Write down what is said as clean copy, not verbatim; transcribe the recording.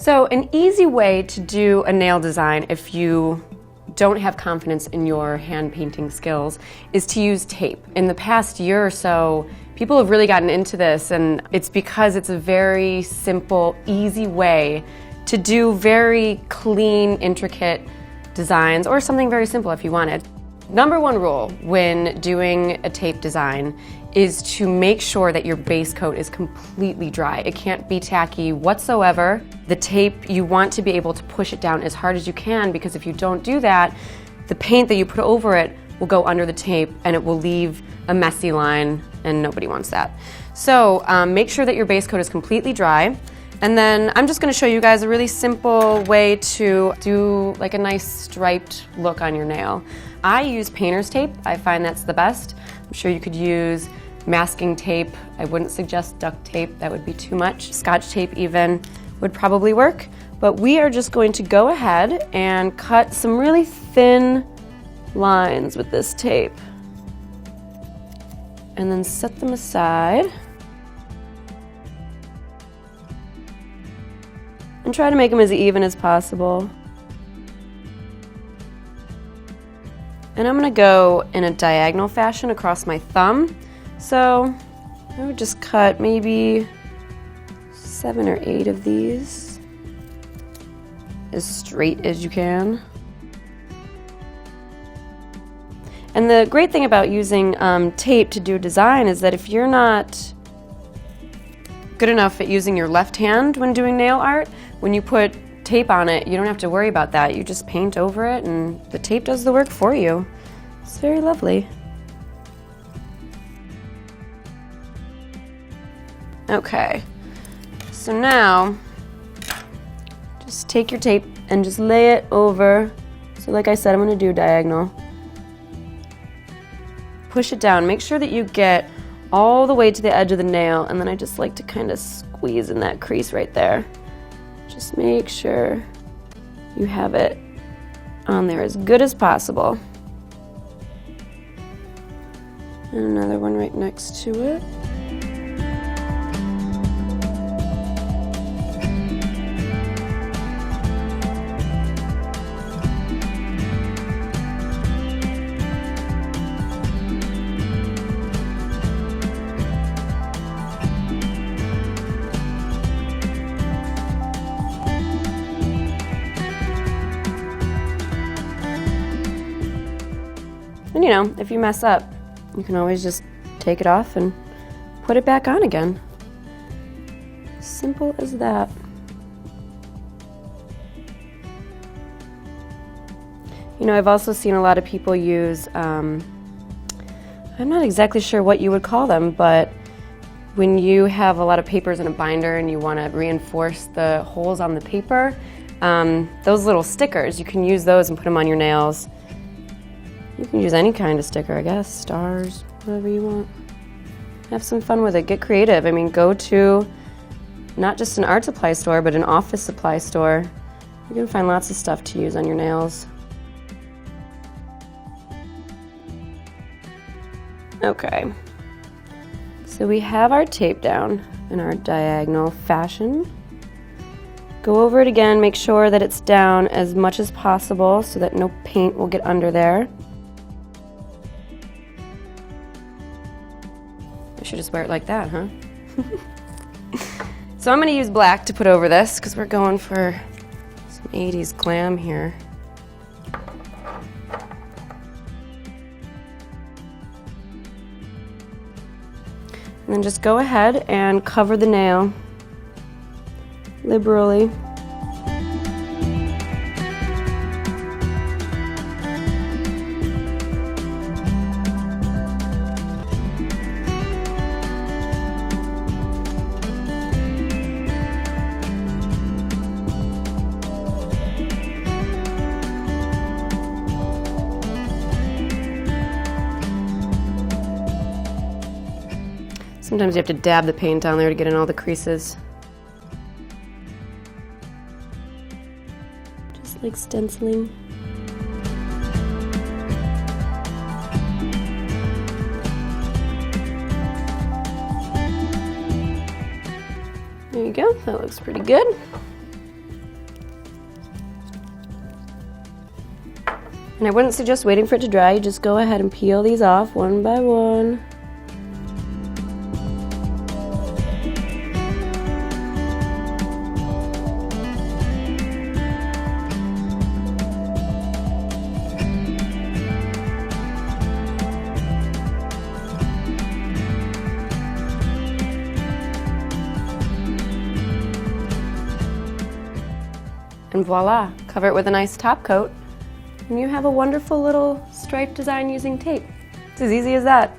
So an easy way to do a nail design if you don't have confidence in your hand painting skills is to use tape. In the past year or so, people have really gotten into this, and it's because it's a very simple, easy way to do very clean, intricate designs, or something very simple if you wanted. Number one rule when doing a tape design is to make sure that your base coat is completely dry. It can't be tacky whatsoever. The tape, you want to be able to push it down as hard as you can, because if you don't do that, the paint that you put over it will go under the tape and it will leave a messy line, and nobody wants that. So make sure that your base coat is completely dry. And then I'm just going to show you guys a really simple way to do like a nice striped look on your nail. I use painter's tape. I find that's the best. I'm sure you could use masking tape. I wouldn't suggest duct tape. That would be too much. Scotch tape even would probably work. But we are just going to go ahead and cut some really thin lines with this tape. And then set them aside. And try to make them as even as possible. And I'm going to go in a diagonal fashion across my thumb. So I would just cut maybe 7 or 8 of these as straight as you can. And the great thing about using tape to do a design is that if you're not good enough at using your left hand when doing nail art, when you put tape on it, you don't have to worry about that. You just paint over it and the tape does the work for you. It's very lovely. Okay, so now just take your tape and just lay it over. So like I said, I'm going to do diagonal. Push it down. Make sure that you get all the way to the edge of the nail, and then I just like to kind of squeeze in that crease right there. Just make sure you have it on there as good as possible. And another one right next to it. And you know, if you mess up, you can always just take it off and put it back on again. Simple as that. You know, I've also seen a lot of people use, I'm not exactly sure what you would call them, but when you have a lot of papers in a binder and you want to reinforce the holes on the paper, those little stickers, you can use those and put them on your nails. You can use any kind of sticker, I guess, stars, whatever you want. Have some fun with it, get creative. I mean, go to not just an art supply store, but an office supply store. You can find lots of stuff to use on your nails. Okay, so we have our tape down in our diagonal fashion. Go over it again, make sure that it's down as much as possible so that no paint will get under there. I should just wear it like that, huh? So I'm going to use black to put over this because we're going for some 80s glam here. And then just go ahead and cover the nail liberally. Sometimes you have to dab the paint on there to get in all the creases. Just like stenciling. There you go, that looks pretty good. And I wouldn't suggest waiting for it to dry. You just go ahead and peel these off one by one. And voila, cover it with a nice top coat, and you have a wonderful little stripe design using tape. It's as easy as that.